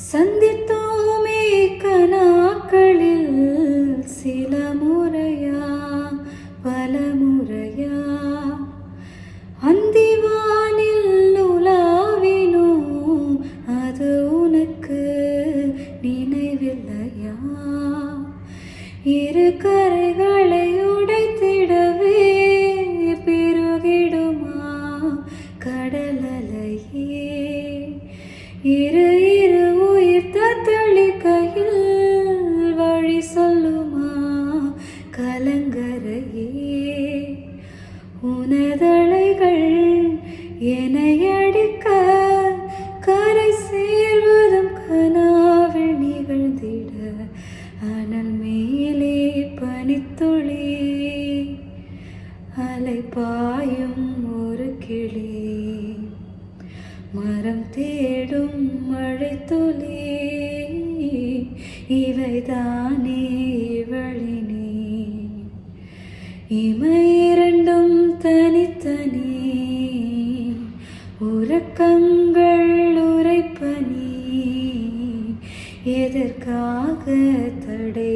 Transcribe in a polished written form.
சந்தித்தோமே கனாக்களில் சில முறையா பல முறையா அந்திவானில் உலாவினோ அது உனக்கு நினைவில்லையா? இரு கரைகளை உடைத்திடவே பெருகிடுமா கடலலையே? இரு இரு உயிர் தத்தளிக்கையில் வழி சொல்லுமா கலங்கரையே? உனதலைகள் என்னை அடிக்க கரை சேர்வதும் கனாவில் நிகழ்ந்திட அனல் மேலே பனித்துளி அலை பாயும் ஒரு கிளி மரம் தேடும் மழை துளி இவைதானே இவளினே? இமை இரண்டும் தனித்தனி உறக்கங்கள் உரைப்பனி எதற்காக தடை?